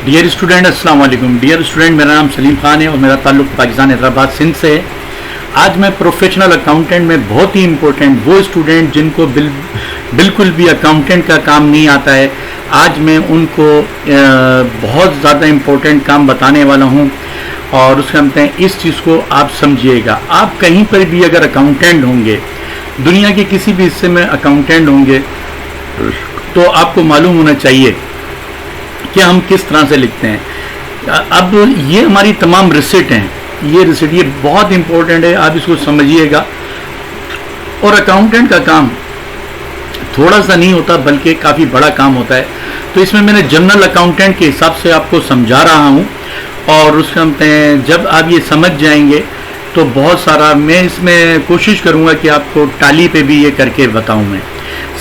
Dear student, अस्सलाम वालेकुम। Dear student, मेरा नाम सलीम खान है और मेरा ताल्लुक पाकिस्तान हैदराबाद सिंध से है। आज मैं प्रोफेशनल अकाउंटेंट में बहुत ही इम्पोर्टेंट वो स्टूडेंट जिनको बिल्कुल भी अकाउंटेंट का काम नहीं आता है, आज मैं उनको बहुत ज़्यादा इम्पोर्टेंट काम बताने वाला हूँ। और उसके अंत में इस चीज़ को आप समझिएगा। आप कहीं पर भी अगर अकाउंटेंट होंगे, दुनिया के किसी भी हिस्से में अकाउंटेंट होंगे, तो आपको मालूम होना चाहिए कि हम किस तरह से लिखते हैं। अब ये हमारी तमाम रिसिट हैं, ये रिसिट ये बहुत इंपॉर्टेंट है, आप इसको समझिएगा। और अकाउंटेंट का काम थोड़ा सा नहीं होता बल्कि काफ़ी बड़ा काम होता है। तो इसमें मैंने जनरल अकाउंटेंट के हिसाब से आपको समझा रहा हूँ और उसमें जब आप ये समझ जाएंगे तो बहुत सारा मैं इसमें कोशिश करूँगा कि आपको टाली पे भी ये करके बताऊँ। मैं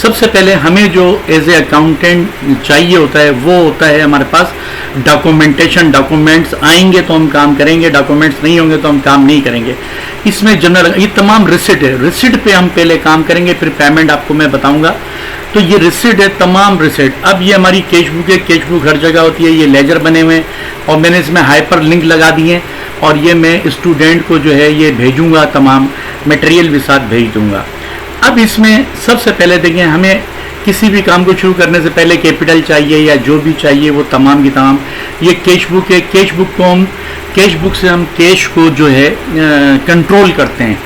सबसे पहले हमें जो एज ए अकाउंटेंट चाहिए होता है वो होता है हमारे पास डॉक्यूमेंटेशन। डॉक्यूमेंट्स आएंगे तो हम काम करेंगे, डॉक्यूमेंट्स नहीं होंगे तो हम काम नहीं करेंगे। इसमें जनरल ये तमाम रिसिट है, रिसिट पे हम पहले काम करेंगे, फिर पेमेंट आपको मैं बताऊंगा। तो ये रिसिट है, तमाम रिसिट। अब ये हमारी कैश बुक है, कैश बुक हर जगह होती है, ये लेजर बने हुए हैं और मैंने इसमें हाइपर लिंक लगा दिए और ये मैं स्टूडेंट को जो है ये भेजूंगा, तमाम मटेरियल के साथ भेज दूंगा। अब इसमें सबसे पहले देखिए, हमें किसी भी काम को शुरू करने से पहले कैपिटल चाहिए या जो भी चाहिए वो तमाम की तमाम। ये कैश बुक है, कैश बुक से हम कैश को जो है कंट्रोल करते हैं,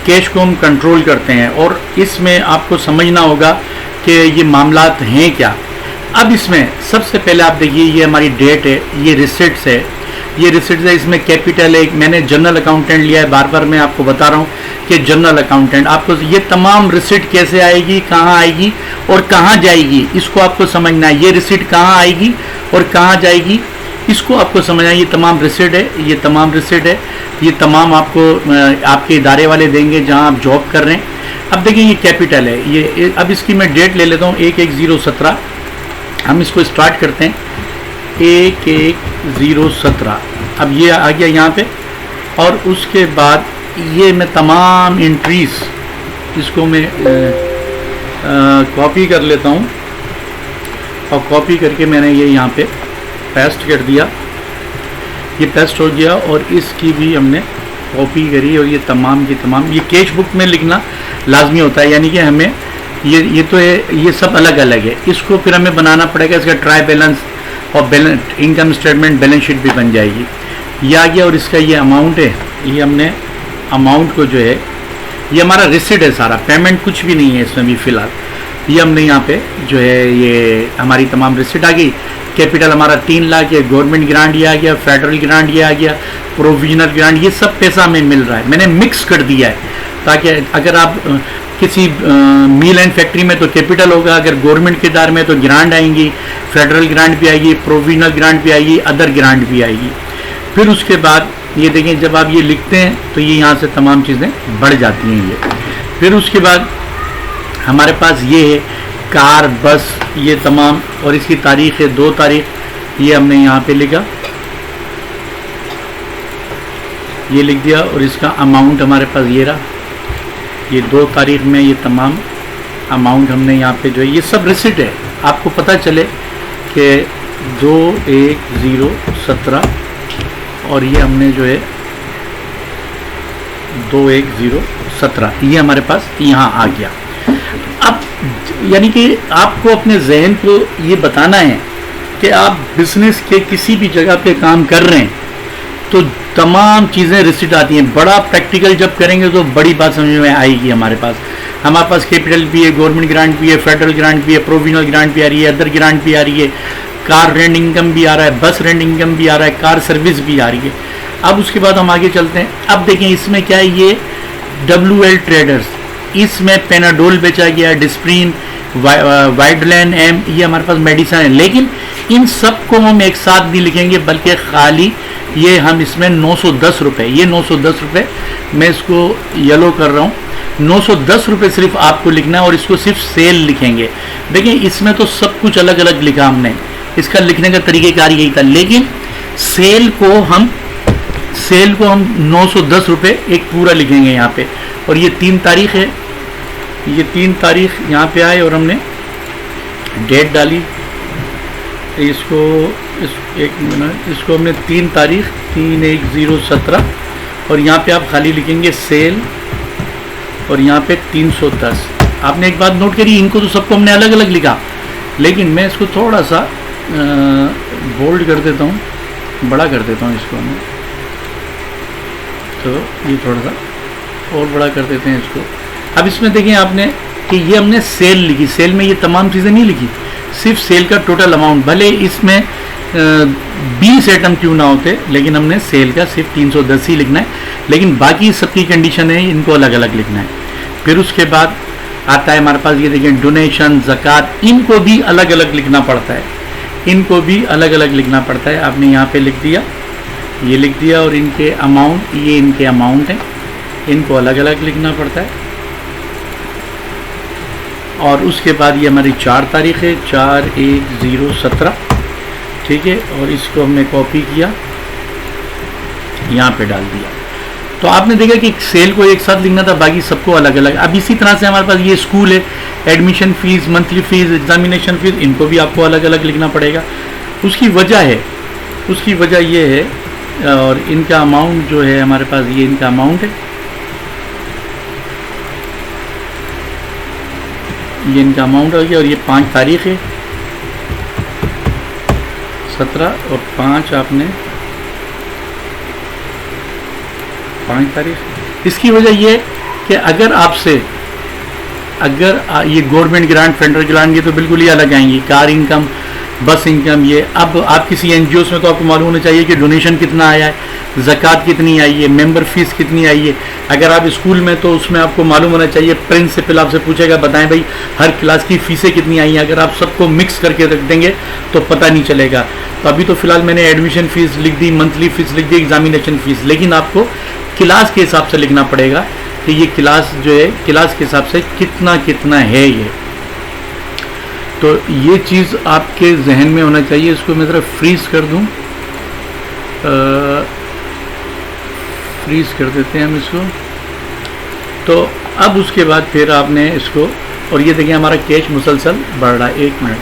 कैश को हम कंट्रोल करते हैं। और इसमें आपको समझना होगा कि ये मामलात हैं क्या। अब इसमें सबसे पहले आप देखिए, ये हमारी डेट है, ये रिसिट्स है, ये रिसिट्स है, इसमें कैपिटल है। मैंने जनरल अकाउंटेंट लिया है, बार बार मैं आपको बता रहा हूँ कि जनरल अकाउंटेंट आपको ये तमाम रिसिट कैसे आएगी, कहाँ आएगी और कहाँ जाएगी, इसको आपको समझना है। ये रिसिट कहाँ आएगी और कहाँ जाएगी, इसको आपको समझना है। ये तमाम रिसिट है, ये तमाम रिसिट है, ये तमाम आपको आपके इदारे वाले देंगे जहाँ आप जॉब कर रहे हैं। अब देखिए, ये कैपिटल है, ये अब इसकी मैं डेट ले लेता हूँ 1/1/017। हम इसको स्टार्ट करते हैं 1/1/017। अब ये आ गया यहाँ पे और उसके बाद ये मैं तमाम एंट्रीज इसको मैं कॉपी कर लेता हूँ और कॉपी करके मैंने ये यहाँ पे पेस्ट कर दिया। ये पेस्ट हो गया और इसकी भी हमने कॉपी करी और ये तमाम की तमाम ये कैश बुक में लिखना लाजमी होता है, यानी कि हमें ये तो है, ये सब अलग अलग है। इसको फिर हमें बनाना पड़ेगा, इसका ट्राई बैलेंस और balance income statement balance sheet भी बन जाएगी। ये आ गया और इसका ये अमाउंट है, ये हमने अमाउंट को जो है, ये हमारा रिसिट है सारा, पेमेंट कुछ भी नहीं है इसमें भी फ़िलहाल। ये हमने यहाँ पे जो है ये हमारी तमाम रिसिट आ गई। कैपिटल हमारा 3 लाख, ये गवर्नमेंट ग्रांट ये आ गया, फेडरल ग्रांट ये आ गया, प्रोविजनल ग्रांट, ये सब पैसा हमें मिल रहा है। मैंने मिक्स कर दिया है ताकि अगर आप किसी मील एंड फैक्ट्री में तो कैपिटल होगा, अगर गवर्नमेंट के दार में तो ग्रांट आएंगी, फेडरल ग्रांट भी आएगी, प्रोविजनल ग्रांट भी आएगी, अदर ग्रांट भी आएगी। फिर उसके बाद ये देखें, जब आप ये लिखते हैं तो ये यहाँ से तमाम चीज़ें बढ़ जाती हैं ये। फिर उसके बाद हमारे पास ये है कार, बस, ये तमाम, और इसकी तारीख है 2 तारीख, ये हमने यहाँ पे लिखा, ये लिख दिया। और इसका अमाउंट हमारे पास ये रहा, ये 2 तारीख में ये तमाम अमाउंट हमने यहाँ पे जो है, ये सब रिसिट है। आपको पता चले कि 2/1/017 और ये हमने जो है 2/1/017 ये हमारे पास यहाँ आ गया। अब यानी कि आपको अपने जहन को ये बताना है कि आप बिजनेस के किसी भी जगह पे काम कर रहे हैं तो तमाम चीज़ें रिसिट आती हैं। बड़ा प्रैक्टिकल जब करेंगे तो बड़ी बात समझ में आएगी। हमारे पास कैपिटल भी है, गवर्नमेंट ग्रांट भी है, फेडरल ग्रांट भी है, प्रोविजनल ग्रांट भी आ रही है, अदर ग्रांट भी आ रही है, कार रेंट इनकम भी आ रहा है, बस रेंट इनकम भी आ रहा है, कार सर्विस भी आ रही है। अब उसके बाद हम आगे चलते हैं। अब देखें इसमें क्या है, ये WL ट्रेडर्स, इसमें पेनाडोल बेचा गया, डिस्प्रीन, वाइडलैंड एम, ये हमारे पास मेडिसिन है। लेकिन इन सब को हम एक साथ नहीं लिखेंगे बल्कि खाली ये हम इसमें 910 रुपये, ये 910 रुपये मैं इसको येलो कर रहा हूँ, 910 रुपये सिर्फ आपको लिखना है और इसको सिर्फ सेल लिखेंगे। देखिए इसमें तो सब कुछ अलग अलग लिखा हमने, इसका लिखने का तरीक़ेकार यही था, लेकिन सेल को हम 910 रुपये एक पूरा लिखेंगे यहाँ पे। और ये 3 तारीख है, ये 3 तारीख यहाँ पे आए और हमने डेट डाली, इसको एक मिनट, इसको हमने 3 तारीख 3/1/17 और यहाँ पे आप खाली लिखेंगे सेल और यहाँ पे 310। आपने एक बात नोट करी, इनको तो सबको हमने अलग अलग लिखा, लेकिन मैं इसको थोड़ा सा बोल्ड कर देता हूँ, बड़ा कर देता हूँ इसको मैं, तो ये थोड़ा सा और बड़ा कर देते हैं इसको। अब इसमें देखिए आपने कि ये हमने सेल लिखी, सेल में ये तमाम चीज़ें नहीं लिखी, सिर्फ सेल का टोटल अमाउंट, भले इसमें 20 आइटम क्यों ना होते, लेकिन हमने सेल का सिर्फ 310 ही लिखना है, लेकिन बाकी सबकी कंडीशन है इनको अलग अलग लिखना है। फिर उसके बाद आता है हमारे पास ये देखिए डोनेशन, ज़कात, इनको भी अलग अलग लिखना पड़ता है, इनको भी अलग अलग लिखना पड़ता है। आपने यहाँ पे लिख दिया, ये लिख दिया, और इनके अमाउंट, ये इनके अमाउंट हैं, इनको अलग अलग लिखना पड़ता है। और उसके बाद ये हमारी 4 तारीख है, 4/1/17, ठीक है, और इसको हमने कॉपी किया, यहाँ पे डाल दिया। तो आपने देखा कि सेल को एक साथ लिखना था, बाकी सबको अलग अलग। अब इसी तरह से हमारे पास ये स्कूल है, admission fees, monthly fees, examination fees, इनको भी आपको अलग अलग लिखना पड़ेगा। उसकी वजह है, उसकी वजह ये है, और इनका अमाउंट जो है हमारे पास, ये इनका अमाउंट है, ये इनका अमाउंट हो गया, और ये 5 तारीख है, 17 और 5, आपने 5 तारीख। इसकी वजह ये है कि अगर आपसे, अगर ये गवर्नमेंट ग्रांट, फेडरल ग्रांट, ये तो बिल्कुल ही अलग आएंगी, कार इनकम, बस इनकम, ये अब आप किसी एनजीओस में तो आपको मालूम होना चाहिए कि डोनेशन कितना आया है, ज़कात कितनी आई है, मेंबर फीस कितनी आई है। अगर आप स्कूल में तो उसमें आपको मालूम होना चाहिए, प्रिंसिपल आपसे पूछेगा बताएं भाई हर क्लास की फ़ीसें कितनी आई हैं। अगर आप सबको मिक्स करके रख देंगे तो पता नहीं चलेगा। तो अभी तो फ़िलहाल मैंने एडमिशन फ़ीस लिख दी, मंथली फ़ीस लिख दी, एग्जामिनेशन फ़ीस, लेकिन आपको क्लास के हिसाब से लिखना पड़ेगा कि ये क्लास जो है, क्लास के हिसाब से कितना कितना है ये। तो ये चीज़ आपके जहन में होना चाहिए। इसको मैं ज़रा फ्रीज़ कर दूँ, फ्रीज़ कर देते हैं हम इसको। तो अब उसके बाद फिर आपने इसको, और ये देखिए हमारा कैश मुसलसल बढ़ रहा है। 1 मिनट,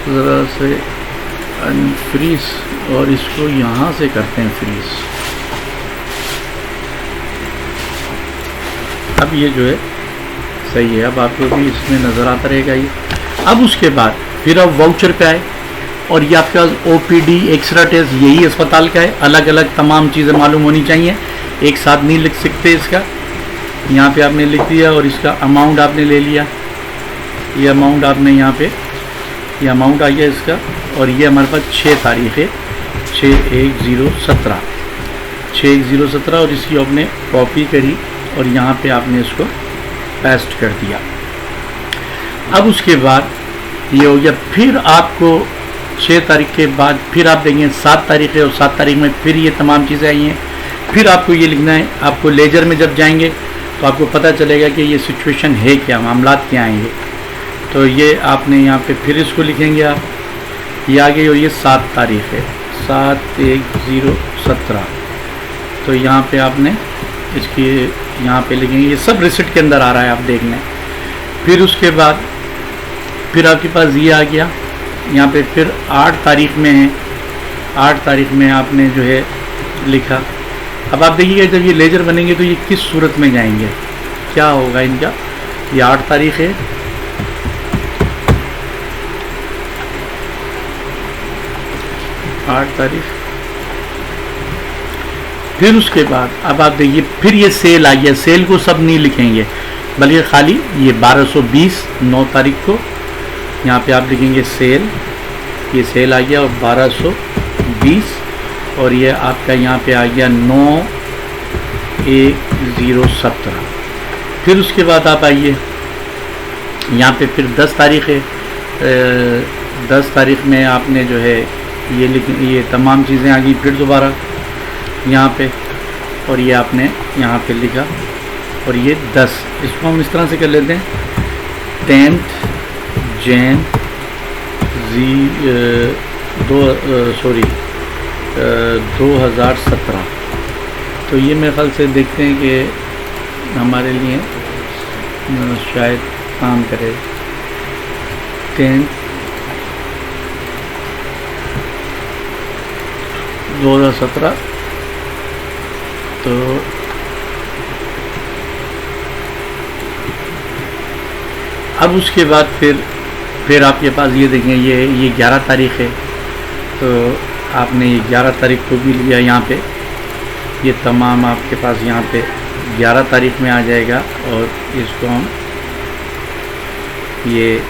ज़रा से अनफ्रीज़, और इसको यहाँ से करते हैं फ्रीज़। अब ये जो है सही है, अब आपको भी इसमें नज़र आता रहेगा ये। अब उसके बाद फिर आप वाउचर पे आए, और ये आपके पास OPD, एक्सरा टेस्ट, यही अस्पताल का है, अलग अलग तमाम चीज़ें मालूम होनी चाहिए, एक साथ नहीं लिख सकते इसका। यहाँ पे आपने लिख दिया, और इसका अमाउंट आपने ले लिया, ये अमाउंट आपने यहाँ पे, ये अमाउंट आ गया इसका। और ये हमारे पास 6 तारीख है, 6/1/17, 6/1/17, और इसकी आपने कॉपी करी और यहाँ पे आपने इसको पेस्ट कर दिया। अब उसके बाद ये हो गया। फिर आपको 6 तारीख के बाद फिर आप देखेंगे 7 तारीख है, और 7 तारीख में फिर ये तमाम चीज़ें आई हैं। फिर आपको ये लिखना है, आपको लेजर में जब जाएंगे तो आपको पता चलेगा कि ये सिचुएशन है क्या, मामलात क्या आएंगे। तो ये आपने यहाँ पे फिर इसको लिखेंगे आप, ये आ गई, और ये 7 तारीख है, 7/1/17। तो यहाँ पे आपने इसकी यहाँ पे लिखेंगे, ये सब रिसिट के अंदर आ रहा है, आप देख लें। फिर उसके बाद फिर आपके पास ये आ गया, यहाँ पे फिर 8 तारीख में है, 8 तारीख में आपने जो है लिखा। अब आप देखिएगा जब ये लेजर बनेंगे तो ये किस सूरत में जाएंगे, क्या होगा इनका। ये 8 तारीख है, फिर उसके बाद अब आप देखिए फिर ये सेल आ गया। सेल को सब नहीं लिखेंगे, बल्कि खाली ये 1220 9 तारीख को यहाँ पे आप लिखेंगे सेल, ये सेल आ गया, और 1220, और ये आपका यहाँ पे आ गया 9/1/17। फिर उसके बाद आप आइए यहाँ पे फिर 10 तारीख है, 10 तारीख में आपने जो है ये तमाम चीज़ें आ गई फिर दोबारा यहाँ पे, और ये आपने यहाँ पे लिखा, और ये 10, इसको हम इस तरह से कर लेते हैं 10th Jan 2017। तो ये मेरे ख्याल से देखते हैं कि हमारे लिए शायद काम करे। 10th 2017। तो अब उसके बाद फिर आपके पास ये देखें, ये 11 तारीख है, तो आपने ये 11 तारीख को भी लिया यहाँ पे। ये तमाम आपके पास यहाँ पे 11 तारीख में आ जाएगा, और इसको हम ये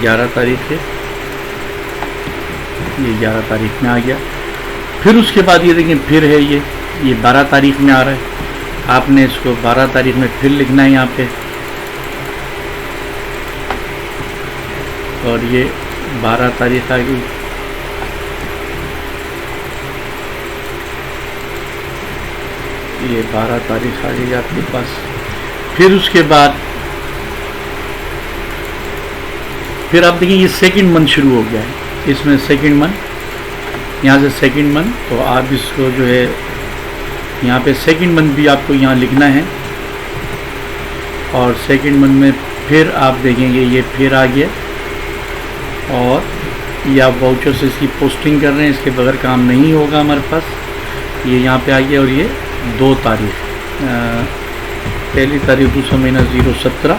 11 तारीख है, ये 11 तारीख में आ गया। फिर उसके बाद ये देखें, फिर है ये 12 तारीख में आ रहा है। आपने इसको 12 तारीख में फिर लिखना है यहाँ पे, और ये 12 तारीख आ गई। ये 12 तारीख आ गई आपके पास। फिर उसके बाद फिर आप देखिए, ये सेकंड मंथ शुरू हो गया है। इसमें सेकंड मंथ, यहाँ से सेकंड मंथ, तो आप इसको जो है यहाँ पे सेकंड मंथ भी आपको यहाँ लिखना है। और सेकंड मंथ में फिर आप देखेंगे ये फिर आ गया, और ये आप वाउचर से इसकी पोस्टिंग कर रहे हैं, इसके बगैर काम नहीं होगा हमारे पास। ये यहाँ पे आ गया, और ये 2 तारीख, पहली तारीख दूसरा महीना 017,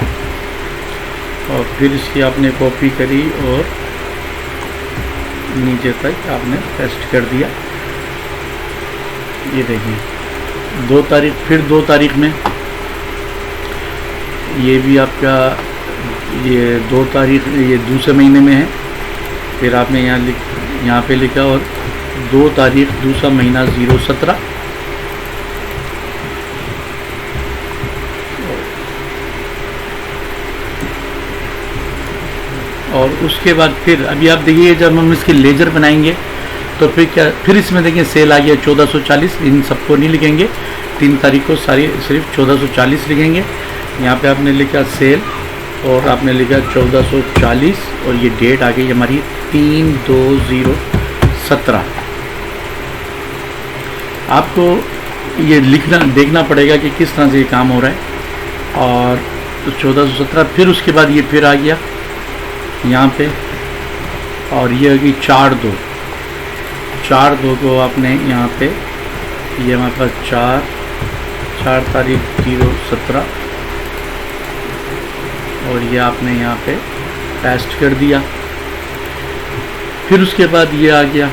और फिर इसकी आपने कॉपी करी और नीचे तक आपने पेस्ट कर दिया। ये देखिए 2 तारीख, फिर 2 तारीख में ये भी आपका ये 2 तारीख ये दूसरे महीने में है। फिर आपने यहाँ पे लिखा, और 2 तारीख दूसरा महीना 017, और उसके बाद फिर अभी आप देखिए, जब हम इसके लेजर बनाएंगे तो फिर क्या, फिर इसमें देखिए सेल आ गया 1440। इन सबको नहीं लिखेंगे, 3 तारीख को सारी सिर्फ 1440 लिखेंगे। यहाँ पे आपने लिखा सेल, और आपने लिखा 1440, और ये डेट आ गई हमारी 3/2/17। आपको ये लिखना देखना पड़ेगा कि किस तरह से ये काम हो रहा है। और तो 1417, फिर उसके बाद ये फिर आ गया यहाँ पे, और ये होगी 4/2 को आपने यहाँ पे, ये हमारे पास 4 तारीख 017, और ये आपने यहाँ पे पेस्ट कर दिया। फिर उसके बाद ये आ गया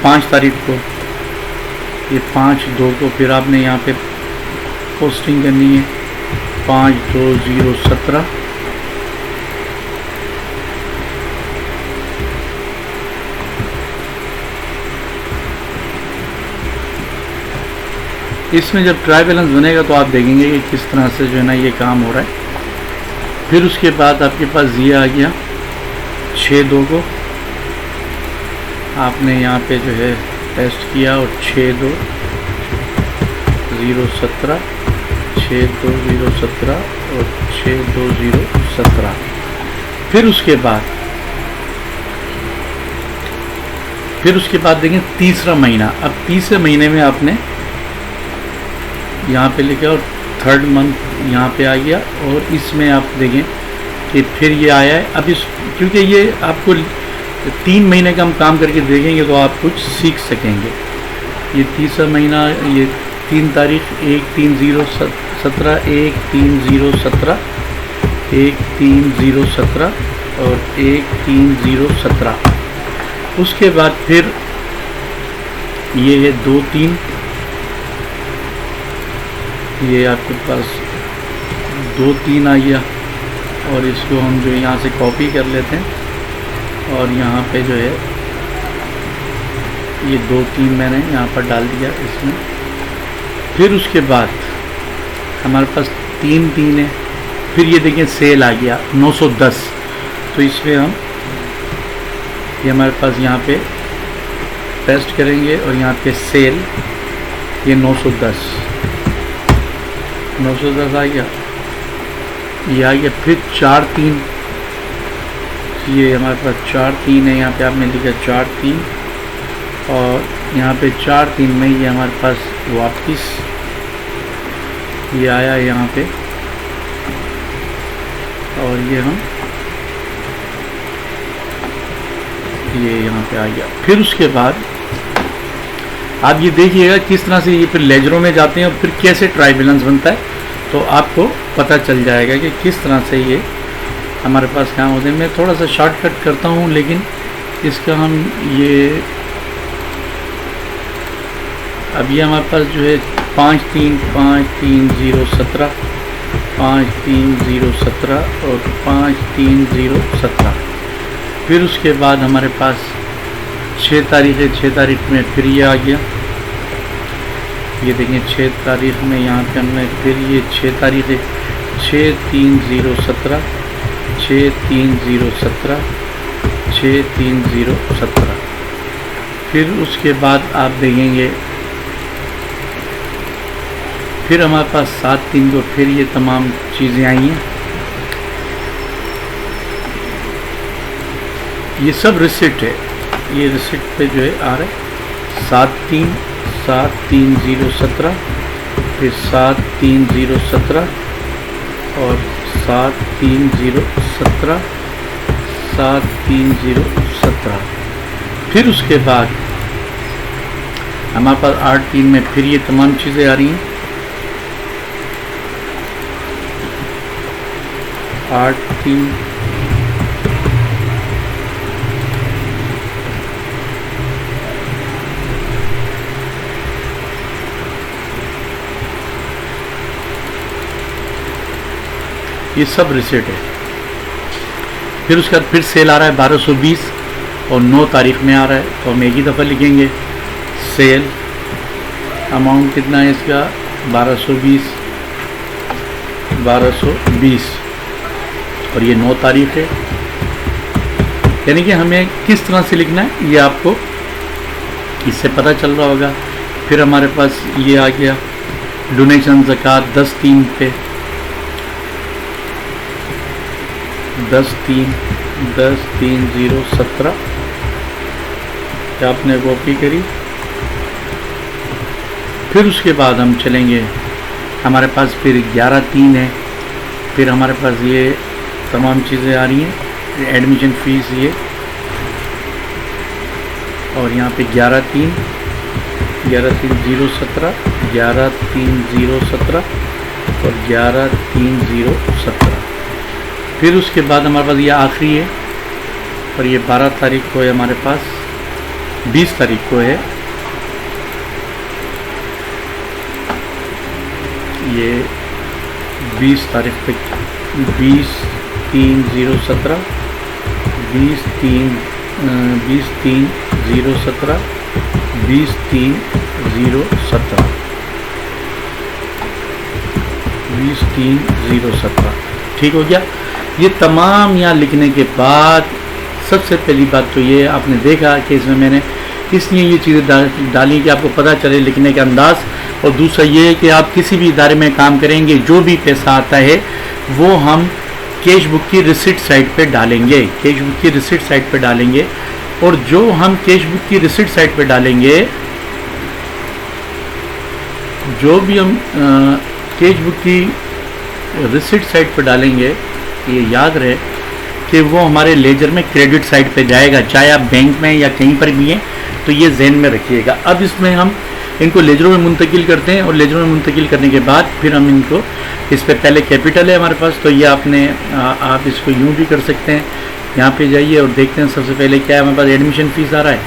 5 तारीख को, ये 5/2 को फिर आपने यहाँ पे पोस्टिंग करनी है, 5/2/017। इसमें जब ट्राई बैलेंस बनेगा तो आप देखेंगे कि किस तरह से जो है ना ये काम हो रहा है। फिर उसके बाद आपके पास ये आ गया 6/2 को, आपने यहाँ पे जो है पेस्ट किया, और 6/2/017, 6/2/017 और 6/2/017। फिर उसके बाद देखें तीसरा महीना। अब तीसरे महीने में आपने यहाँ पे लिखा, और 3rd मंथ यहाँ पे आ गया, और इसमें आप देखें कि फिर ये आया है। अब इस क्योंकि ये आपको 3 महीने का हम काम करके देखेंगे तो आप कुछ सीख सकेंगे। ये तीसरा महीना, ये 3 तारीख 1/3/017, 1/3/017, 1/3/017 और 1/3/017। उसके बाद फिर ये है 2/3, ये आपके पास 2/3 आ गया, और इसको हम जो यहाँ से कॉपी कर लेते हैं, और यहाँ पे जो है ये 2/3 मैंने यहाँ पर डाल दिया इसमें। फिर उसके बाद हमारे पास 3/3 है। फिर ये देखिए सेल आ गया 910, तो इसमें हम ये हमारे पास यहाँ पे पेस्ट करेंगे, और यहाँ पे सेल ये 910 आ गया, ये आ गया। फिर 4/3, ये हमारे पास 4/3 है, यहाँ पे आपने लिखा 4/3, और यहाँ पे 4/3 में ये हमारे पास वापस ये आया यहाँ पे, और ये हम ये यहाँ पे आ गया। फिर उसके बाद आप ये देखिएगा किस तरह से ये फिर लेजरों में जाते हैं और फिर कैसे ट्राई बैलेंस बनता है, तो आपको पता चल जाएगा कि किस तरह से ये हमारे पास काम होते हैं। मैं थोड़ा सा शॉर्टकट करता हूँ, लेकिन इसका हम ये अब ये हमारे पास जो है 535017 53017 और 53017। फिर उसके बाद हमारे पास 6 तारीख है। 6 तारीख में फिर ये आ गया, ये देखें 6 तारीख में यहाँ पे हमने फिर ये 6 तारीख है 63017 63017 63017। फिर उसके बाद आप देखेंगे फिर हमारे पास 7-3 को फिर ये तमाम चीज़ें आई हैं। ये सब रिसिट है, ये रिसिट पे जो है आ रहा है 73017 फिर 73017 और 73017 73017। फिर उसके बाद हमारे पास 8-3 में फिर ये तमाम चीज़ें आ रही हैं। 8-3 ये सब रिसेट है। फिर उसके बाद फिर सेल आ रहा है 1220 और 9 तारीख में आ रहा है, तो हम एक ही दफ़ा लिखेंगे सेल। अमाउंट कितना है इसका 1220 और ये 9 तारीख है। यानी कि हमें किस तरह से लिखना है ये आपको इससे पता चल रहा होगा। फिर हमारे पास ये आ गया डोनेशन ज़कात 10-3 पे 10-3-10-3-0-17 आपने कॉपी करी। फिर उसके बाद हम चलेंगे, हमारे पास फिर 11-3 है। फिर हमारे पास ये तमाम चीज़ें आ रही हैं, एडमिशन फ़ीस ये, और यहाँ पे 11-3 11-3-0-17 11-3-0-17 और 11-3-0-17। फिर उसके बाद हमारे पास ये आखिरी है और ये 12 तारीख को है, हमारे पास 20 तारीख को है। ये 20 तारीख पे 20-3-0-17 20-3-0-17 20-3-0-17 20-3-0-17। ठीक हो गया। ये तमाम यहाँ लिखने के बाद सबसे पहली बात तो ये आपने देखा कि इसमें मैंने इसलिए ये चीज़ें डाली कि आपको पता चले लिखने का अंदाज़, और दूसरा ये है कि आप किसी भी इदारे में काम करेंगे जो भी पैसा आता है वो हम कैश बुक की रिसिट साइट पे डालेंगे, कैश बुक की रिसिट साइट पे डालेंगे। और जो हम कैश बुक की रिसिट साइट पे डालेंगे, जो भी हम कैश बुक की रिसिट साइट पे डालेंगे, ये याद रहे कि वो हमारे लेजर में क्रेडिट साइड पे जाएगा, चाहे आप बैंक में या कहीं पर भी हैं, तो ये जहन में रखिएगा। अब इसमें हम इनको लेजरों में मुंतकिल करते हैं और लेजरों में मुंतकिल करने के बाद फिर हम इनको, इस पर पहले कैपिटल है हमारे पास, तो ये आप इसको यूँ भी कर सकते हैं। यहाँ पे जाइए और देखते हैं सबसे पहले क्या है हमारे पास, एडमिशन फ़ीस आ रहा है।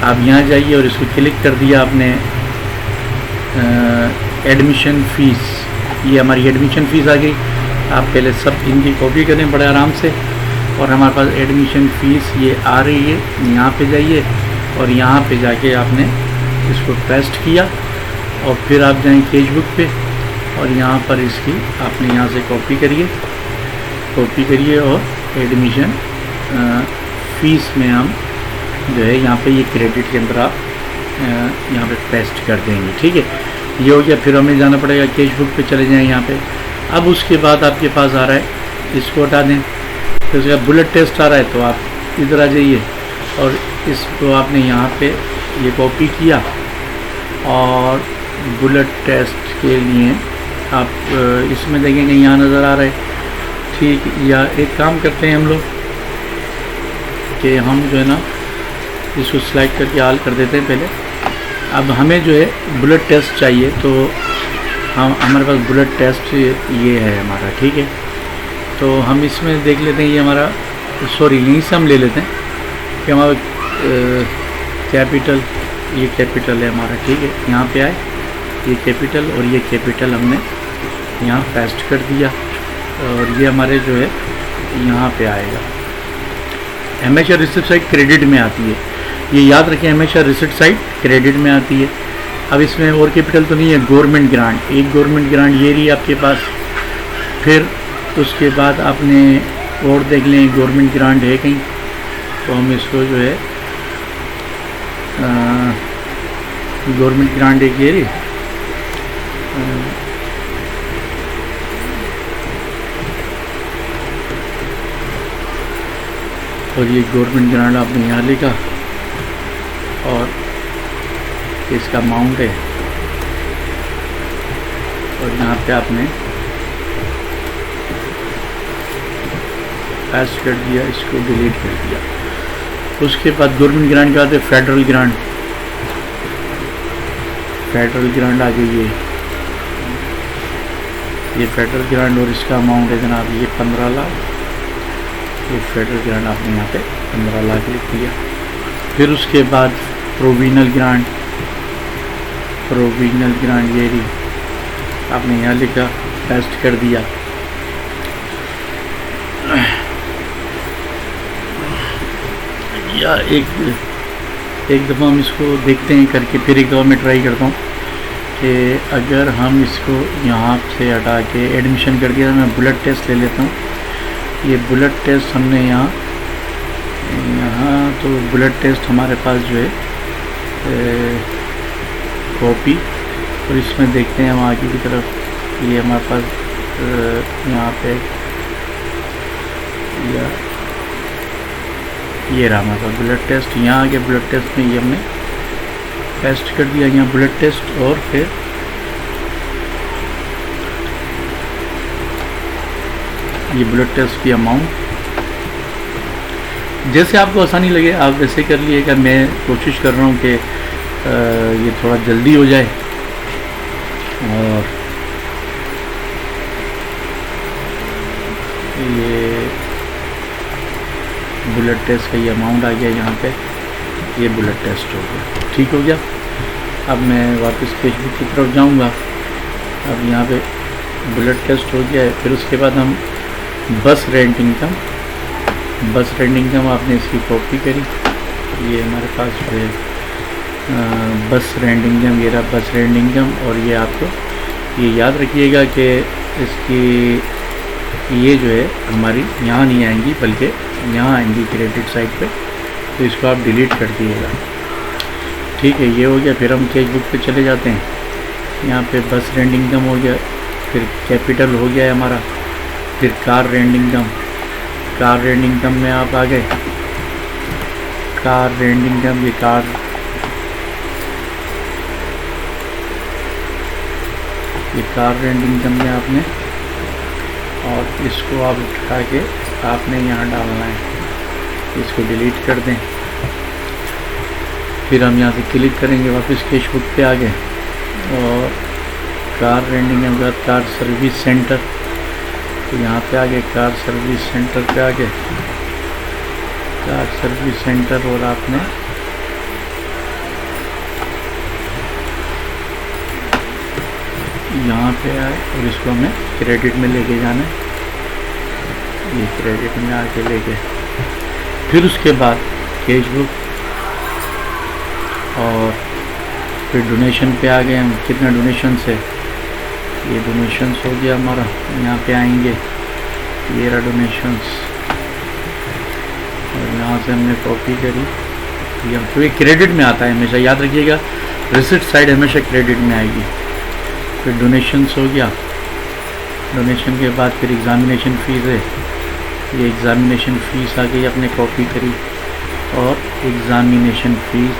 आप यहाँ जाइए और इसको क्लिक कर दिया आपने, एडमिशन फ़ीस, ये हमारी एडमिशन फ़ीस आ गई। आप पहले सब इनकी कॉपी करें बड़े आराम से, और हमारे पास एडमिशन फ़ीस ये आ रही है। यहाँ पे जाइए और यहाँ पे जाके आपने इसको पेस्ट किया और फिर आप जाएं कैश बुक पे और यहाँ पर इसकी आपने यहाँ से कॉपी करिए और एडमिशन फ़ीस में हम जो है यहाँ पे ये क्रेडिट के अंदर आप यहाँ पे पेस्ट कर देंगे। ठीक है, ये हो गया। फिर हमें जाना पड़ेगा कैश बुक पे, चले जाएँ यहाँ पे। अब उसके बाद आपके पास आ रहा है, इसको हटा दें। फिर उसके बाद बुलेट टेस्ट आ रहा है, तो आप इधर आ जाइए और इसको आपने यहाँ पे ये कॉपी किया और बुलेट टेस्ट के लिए आप इसमें देखेंगे यहाँ नज़र आ रहा है। ठीक, या एक काम करते हैं हम लोग कि हम जो है ना इसको सिलेक्ट करके ऑल कर देते हैं पहले। अब हमें जो है बुलेट टेस्ट चाहिए, तो हम हमारे पास बुलेट टेस्ट ये है हमारा, ठीक है। तो हम इसमें देख लेते हैं, ये हमारा सॉरी यहीं से हम ले लेते हैं कि हमारा कैपिटल, ये कैपिटल है हमारा, ठीक है। यहाँ पे आए ये कैपिटल और ये कैपिटल हमने यहाँ पेस्ट कर दिया और ये हमारे जो है यहाँ पे आएगा। हमेशा रिसिप्ट साइड क्रेडिट में आती है, ये याद रखें, हमेशा रिसिप्ट साइड क्रेडिट में आती है। अब इसमें और कैपिटल तो नहीं है, गवर्नमेंट ग्रांट, एक गवर्नमेंट ग्रांट ये रही आपके पास। फिर उसके बाद आपने और देख लें गवर्नमेंट ग्रांट है कहीं, तो हम इसको जो है गवर्नमेंट ग्रांट एक ये रही, और ये गवर्नमेंट ग्रांट आपने यहाँ लिखा और इसका अमाउंट है, और यहाँ पे आपने पेस्ट कर दिया, इसको डिलीट कर दिया। उसके बाद गवर्नमेंट ग्रांट के बाद है फेडरल ग्रांट, फेडरल ग्रांट आ गई ये फेडरल ग्रांट, और इसका अमाउंट है जनाब ये 15 लाख। ये फेडरल ग्रांट आपने यहाँ पे 15 लाख लिख दिया। फिर उसके बाद प्रोविजनल ग्रांट, प्रोविजनल ग्रांट ये रही, आपने यहाँ लिखा, पेस्ट कर दिया। या एक दफ़ा हम इसको देखते हैं करके, फिर एक दफ़ा मैं ट्राई करता हूँ कि अगर हम इसको यहाँ से हटा के एडमिशन कर दिया, मैं बुलेट टेस्ट ले लेता हूँ। ये बुलेट टेस्ट हमने यहाँ तो बुलेट टेस्ट हमारे पास जो है कॉपी, और इसमें देखते हैं हम आगे की तरफ, ये हमारे पास यहाँ पे ये रहा हमारे पास बुलेट टेस्ट। यहाँ आगे बुलेट टेस्ट में ये हमने पेस्ट कर दिया यहाँ बुलेट टेस्ट, और फिर ये बुलेट टेस्ट की अमाउंट, जैसे आपको आसानी लगे आप वैसे कर लिएगा। मैं कोशिश कर रहा हूँ कि ये थोड़ा जल्दी हो जाए। और ये बुलेट टेस्ट का ये अमाउंट आ गया यहाँ पे, ये बुलेट टेस्ट हो गया, ठीक हो गया। अब मैं वापस स्केचबुक की तरफ जाऊँगा। अब यहाँ पे बुलेट टेस्ट हो गया है। फिर उसके बाद हम बस रेंट इनकम, बस रेंट इनकम आपने इसकी कॉपी करी, ये हमारे पास जो है बस रेंट इनकम, ये रहा बस रेंट इनकम। और ये आपको ये याद रखिएगा कि इसकी ये जो है हमारी यहाँ नहीं आएंगी बल्कि यहाँ आएंगी क्रेडिट साइड पे, तो इसको आप डिलीट कर दिएगा, ठीक है। ये हो गया। फिर हम स्केचबुक पे चले जाते हैं। यहाँ पे बस रेंट इनकम हो गया, फिर कैपिटल हो गया है हमारा, फिर car rent income, car rent income में आप आ गए। कार रेंट इनकम, ये कार रेंट इनकम में आपने, और इसको आप उठा के आपने यहाँ डालना है, इसको डिलीट कर दें। फिर हम यहाँ से क्लिक करेंगे, वापस स्केचबुक पे आ गए, और कार रेंट इनकम के बाद कार सर्विस सेंटर, तो यहाँ पे आ गए कार सर्विस सेंटर पे आ गए, कार सर्विस सेंटर। और आपने यहाँ पे आए और इसको हमें क्रेडिट में लेके जाना है, ये क्रेडिट में आके लेके। फिर उसके बाद स्केचबुक, और फिर डोनेशन पे आ गए हम। कितना डोनेशन है, ये डोनेशंस हो गया हमारा। यहाँ पे आएंगे, ये रहा डोनेशंस, और यहाँ से हमने कॉपी करी, तो ये क्रेडिट में आता है हमेशा, याद रखिएगा। रिसिप्ट साइड हमेशा क्रेडिट में आएगी। फिर डोनेशंस हो गया, डोनेशन के बाद फिर एग्ज़ामिनेशन फ़ीस है, ये एग्ज़ामिनेशन फ़ीस आ गई, आपने कॉपी करी, और एग्ज़ामिनेशन फ़ीस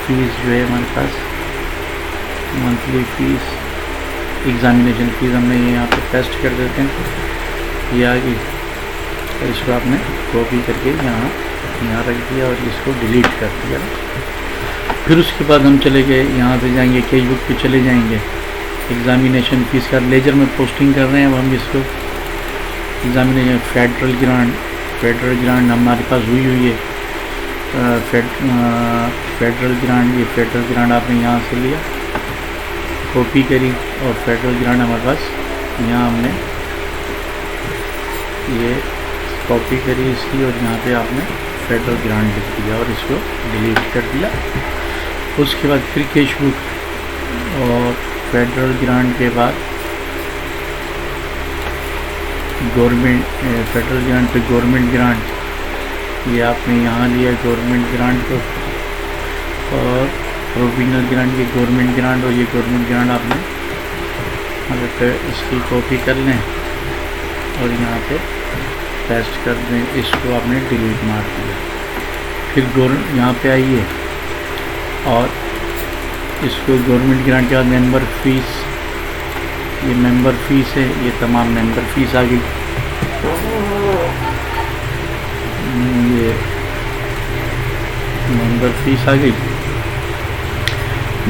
जो है हमारे पास मंथली फ़ीस, एग्ज़ामिनेशन फ़ीस हमने ये यहाँ पे पेस्ट कर देते हैं, ये आ गई। तो इसको आपने कॉपी करके यहाँ रख दिया और इसको डिलीट कर दिया। फिर उसके बाद हम चले गए, यहाँ से जाएंगे कैश बुक पे चले जाएंगे। एग्ज़ामिनेशन फीस का लेजर में पोस्टिंग कर रहे हैं, अब हम इसको एग्ज़ामिनेशन फेडरल ग्रांट हमारे पास हुई है। फेडरल ग्रांट, ये फेडरल ग्रांट आपने यहाँ से लिया, कॉपी करी और फेडरल ग्रांट हमारे पास यहाँ हमने ये कॉपी करी इसकी और यहाँ पे आपने फेडरल ग्रांट लिख दिया और इसको डिलीट कर दिया। उसके बाद फिर कैश बुक और फेडरल ग्रांट के बाद गवर्नमेंट, फेडरल ग्रांट पे गवर्नमेंट ग्रांट, ये आपने यहाँ लिया गवर्नमेंट ग्रांट को, और प्रोविजनल ग्रांट ये गवर्नमेंट ग्रांट, और ये गवर्नमेंट ग्रांट आपने अगर इसकी कॉपी कर लें और यहाँ पे पेस्ट कर दें, इसको आपने डिलीट मार दिया। फिर यहाँ पे आइए और इसको गवर्नमेंट ग्रांट के बाद मेंबर फीस, ये मेंबर फीस है, ये तमाम मेंबर फीस आ गई। ये मेंबर फीस आ गई।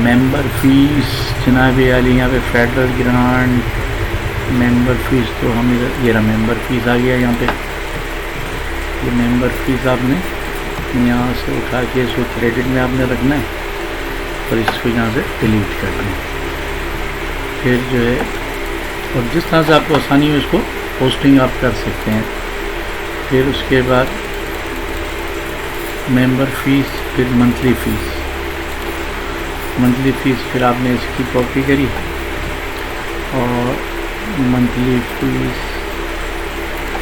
मेंबर फीस जनाब आली यहाँ पे फेडरल ग्रांट मेंबर फीस, तो हम ये रहा मेंबर फीस आ गया यहाँ पे। ये मेंबर फीस आपने यहाँ से उठा के इसको क्रेडिट में आपने रखना है और इसको यहाँ से डिलीट करना है। फिर जो है, और जिस तरह से आपको आसानी हो इसको पोस्टिंग आप कर सकते हैं। फिर उसके बाद मेंबर फीस, फिर मंथली फ़ीस, मंथली फ़ीस फिर आपने इसकी कॉपी करी और मंथली फ़ीस,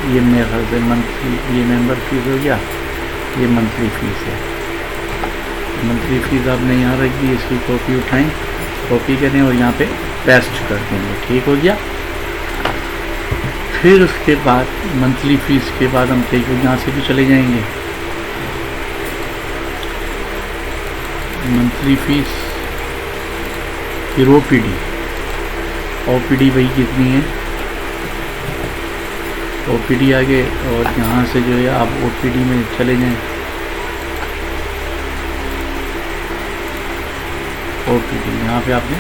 ये मेरे ख्याल से मंथली, ये मेंबर फीस हो गया, ये मंथली फ़ीस है। मंथली फ़ीस आपने यहाँ रख दी, इसकी कॉपी उठाएं, कॉपी करें और यहाँ पे पेस्ट कर देंगे, ठीक हो गया। फिर उसके बाद मंथली फ़ीस के बाद हम कैश बुक यहाँ से भी चले जाएंगे। मंथली फ़ीस, फिर ओपीडी वही कितनी है, ओपीडी आगे, और यहाँ से जो है आप ओपीडी में चले जाएं। ओपीडी यहाँ पे आपने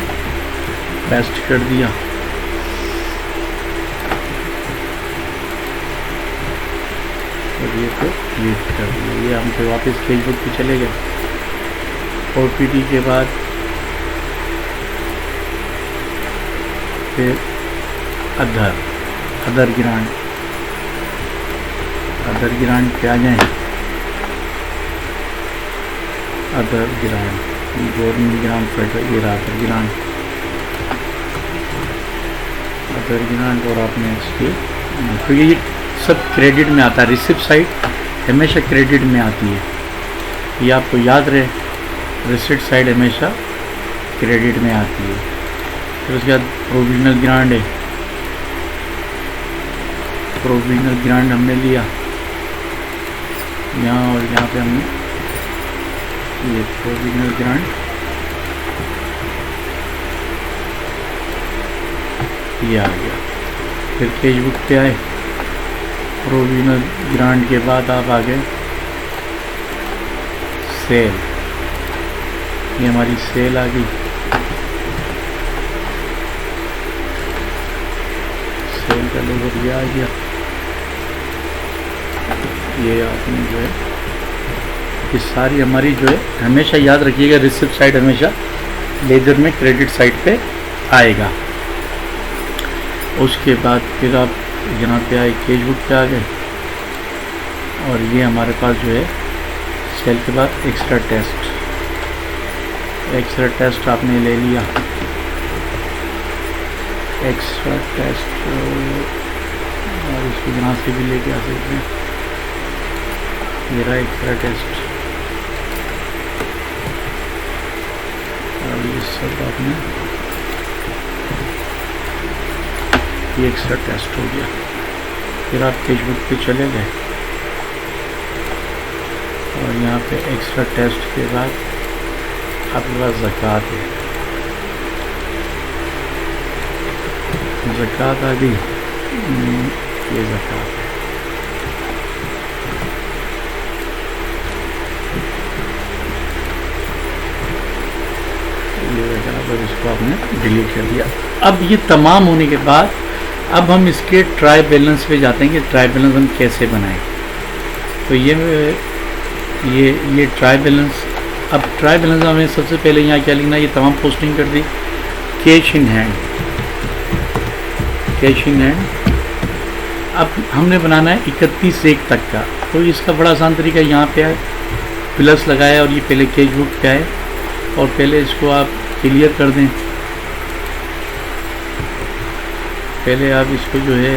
पेस्ट कर दिया। और ये तो डिलीट कर दिया। ये हम फिर वापस कैश बुक पे चले गए। ओपीडी के बाद फिर अदर ग्रांट पे आ जाएं। Other grant, government grant, federal, ये रहा अदर ग्रांट और आपने इसके, तो ये सब क्रेडिट में आता है। रिसिप्ट साइड हमेशा क्रेडिट में आती है, ये आपको याद रहे, रिसिप्ट साइड हमेशा क्रेडिट में आती है। फिर उसके बाद प्रोविजनल ग्रांट है, प्रोविजनल ग्रांट हमने लिया यहाँ, और यहाँ पे हमने ये प्रोविजनल ग्रांट, ये आ गया। फिर कैश बुक पे आए, प्रोविजनल ग्रांट के बाद आप आ गए सेल, ये हमारी सेल आ गई। सेल का लोगो ये आ गया। ये आपने जो है, ये सारी हमारी जो है, हमेशा याद रखिएगा रिसिप्ट साइड हमेशा लेजर में क्रेडिट साइड पे आएगा। उसके बाद फिर आप यहाँ पे आए, कैश बुक पे आ गए, और ये हमारे पास जो है सेल के बाद एक्स्ट्रा टेस्ट आपने ले लिया। एक्स्ट्रा टेस्ट और इसको यहाँ से भी लेके आ सकते हैं। ये रहा एक्स्ट्रा टेस्ट, और ये सब आपने, ये एक्स्ट्रा टेस्ट हो गया। फिर आप कैश बुक पे चले गए और यहाँ पे एक्स्ट्रा टेस्ट के बाद आपके पास ज़कात है, ज़कात आ गई, ये ज़कात है। और इसको आपने डिलीट कर दिया। अब ये तमाम होने के बाद अब हम इसके ट्राई बैलेंस पे जाते हैं कि ट्राई बैलेंस हम कैसे बनाएं। तो ये ट्राई बैलेंस, अब ट्राई बैलेंस हमें सबसे पहले यहाँ क्या लिखना, ये तमाम पोस्टिंग कर दी, cash in hand, cash in hand. अब हमने बनाना है 31/1 तक का। तो इसका बड़ा आसान तरीका यहाँ पे है, प्लस लगाया और ये पहले कैश बुक पे आए और पहले इसको आप क्लियर कर दें। पहले आप इसको जो है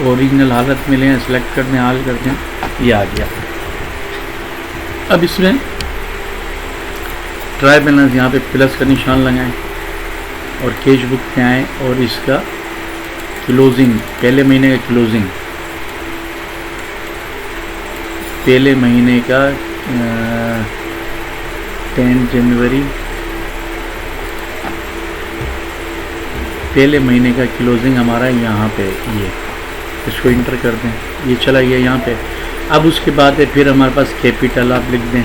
ओरिजिनल हालत में लें, सेलेक्ट कर दें, हाल कर दें, ये आ गया। अब इसमें ट्राई बैलेंस यहाँ पे प्लस का निशान लगाएं और कैश बुक पे आएँ और इसका क्लोजिंग, पहले महीने का क्लोजिंग, पहले महीने का 10 जनवरी, पहले महीने का क्लोजिंग हमारा यहाँ पे, ये इसको इंटर कर दें, ये चला गया यहाँ पे। अब उसके बाद है फिर हमारे पास कैपिटल, आप लिख दें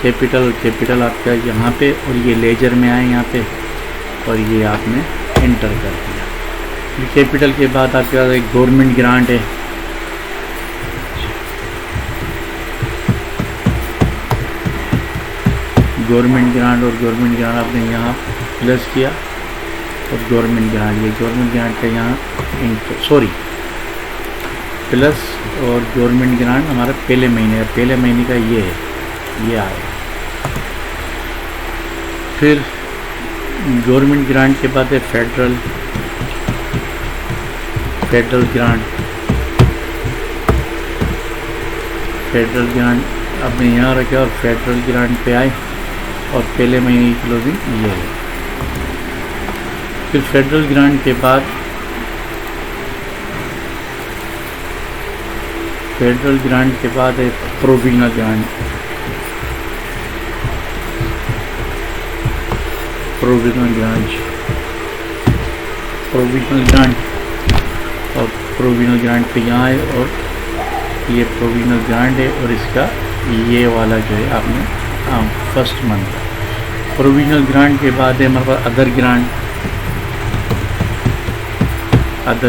कैपिटल, कैपिटल आपका यहाँ पे और ये लेजर में आए यहाँ पे और ये आपने इंटर कर दिया। फिर कैपिटल के बाद आपके पास एक गवर्नमेंट ग्रांट है, गवर्नमेंट ग्रांट और गवर्नमेंट ग्रांट आपने यहाँ प्लस किया और गवर्नमेंट ग्रांट, ये गवर्नमेंट ग्रांट का यहाँ प्लस और गवर्नमेंट ग्रांट हमारा पहले महीने का ये है, ये आएगा। फिर गवर्नमेंट ग्रांट के बाद है फेडरल ग्रांट आपने यहाँ रखा और फेडरल ग्रांट पे आए और पहले महीने की क्लोजिंग ये है। फिर फेडरल ग्रांट के बाद है प्रोविजनल ग्रांट, और प्रोविजनल ग्रांट पे यहाँ है और ये प्रोविजनल ग्रांट है और इसका ये वाला जो है आपने फर्स्ट मंथ। प्रोविजनल ग्रांट के बाद है हमारे पास अदर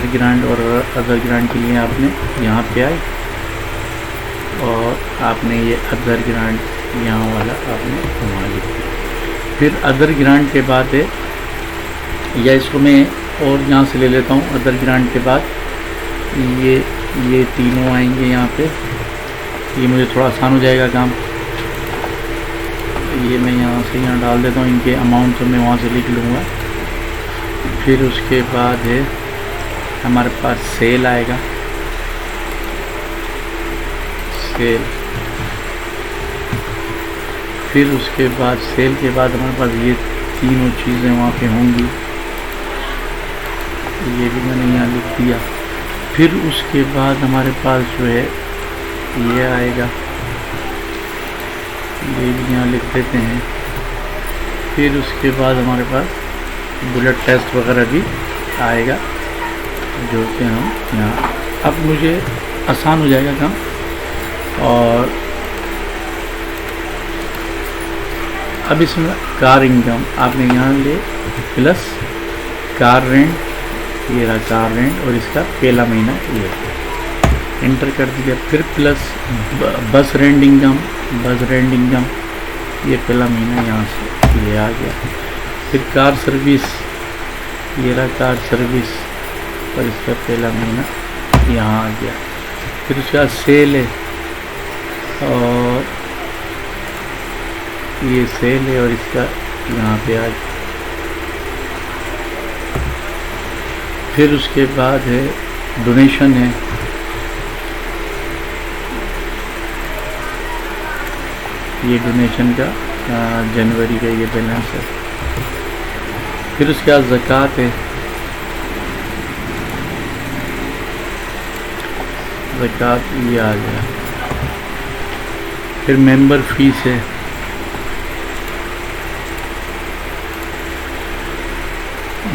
ग्रांट और अदर ग्रांट के लिए आपने यहाँ पे आए और आपने ये अदर ग्रांट यहाँ वाला आपने वहाँ लिख दिया। फिर अदर ग्रांट के बाद है, या इसको मैं और यहाँ से ले लेता हूँ, अदर ग्रांट के बाद ये तीनों आएंगे यहाँ पे, ये मुझे थोड़ा आसान हो जाएगा काम। ये मैं यहाँ से यहाँ डाल देता हूँ, इनके अमाउंट तो मैं वहाँ से लिख लूँगा। फिर उसके बाद है हमारे पास सेल आएगा, सेल। फिर उसके बाद सेल के बाद हमारे पास ये तीनों चीज़ें वहाँ पे होंगी, ये भी मैंने यहाँ लिख दिया। फिर उसके बाद हमारे पास जो है ये आएगा, ये भी यहाँ लिख देते हैं। फिर उसके बाद हमारे पास ब्लड टेस्ट वगैरह भी आएगा जो कि हम यहाँ, अब मुझे आसान हो जाएगा काम। और अब इसमें कार इनकम आपने यहाँ ले प्लस कार रेंट, ये रहा कार रेंट और इसका पहला महीना ये इंटर कर दिया। फिर प्लस बस रेंट इनकम, ये पहला महीना यहाँ से ये आ गया। फिर कार सर्विस, ये रहा कार सर्विस और इसका पहला महीना यहाँ आ गया। फिर उसके बाद सेल है और ये सेल है और इसका यहाँ पे आ गया। फिर उसके बाद है डोनेशन है, ये डोनेशन का जनवरी का ये बैलेंस है। फिर उसके बाद ज़कात है, ज़कात ये आ गया। फिर मेंबर फीस है,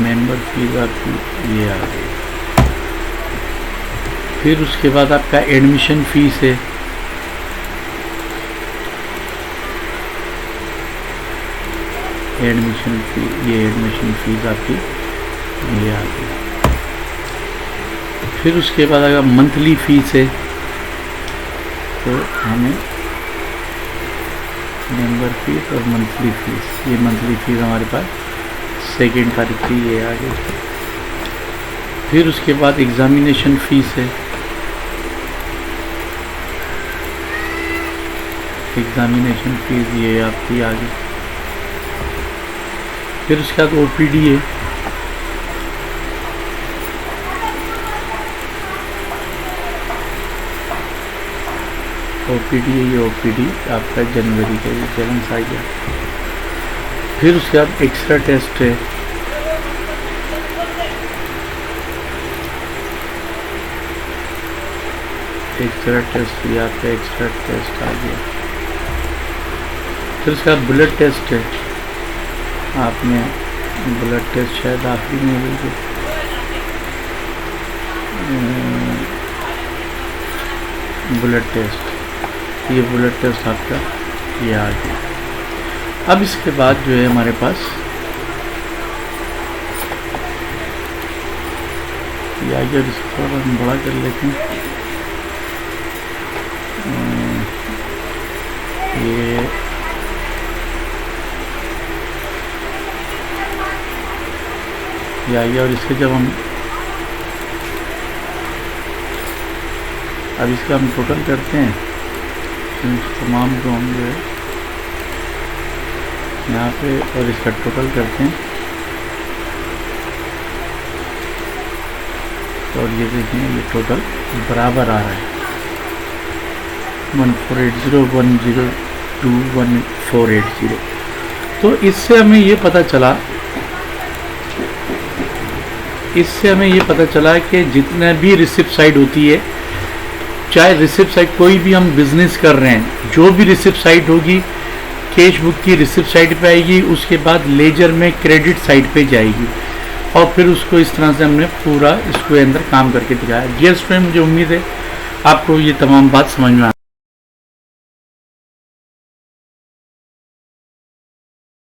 मेंबर फीस आपकी ये आ गई। फिर उसके बाद आपका एडमिशन फीस है, एडमिशन फी, ये एडमिशन फीस आपकी ये आ गई। फिर उसके बाद अगर मंथली फीस है तो हमें मेंबर फीस और मंथली फीस, ये मंथली फीस हमारे पास 2 तारीख की ये आ गई। फिर उसके बाद एग्ज़ामिनेशन फ़ीस है, एग्ज़ामिनेशन फ़ीस ये आपकी आ गई। फिर उसके बाद OPD है, OPD है, ये OPD आपका जनवरी का ये बैलेंस आ गया। फिर उसके बाद एक्स्ट्रा टेस्ट है, एक्स्ट्रा टेस्ट भी आपका एक्स्ट्रा टेस्ट आ गया। फिर उसके बाद ब्लड टेस्ट है, आपने ब्लड टेस्ट शायद आखिरी में हुई, ब्लड टेस्ट, ये ब्लड टेस्ट आपका ये आ गया। अब इसके बाद जो है हमारे पास ये आ गया, इसको थोड़ा हम बड़ा कर लेते हैं। ये आ गया। और इसके जब हम अब इसका हम टोटल करते हैं, तमाम को हम जो है यहाँ पे और इसका टोटल करते हैं, और ये देखें ये टोटल बराबर आ रहा है 148010211480। तो इससे हमें ये पता चला कि जितना भी रिसिप्ट साइड होती है, चाहे रिसिप्ट साइड कोई भी हम बिजनेस कर रहे हैं, जो भी रिसिप्ट साइड होगी कैश बुक की रिसिप्ट साइड पे आएगी, उसके बाद लेजर में क्रेडिट साइड पे जाएगी, और फिर उसको इस तरह से हमने पूरा इसके अंदर काम करके दिखाया। डियर स्टूडेंट, मुझे उम्मीद है आपको ये तमाम बात समझ में आ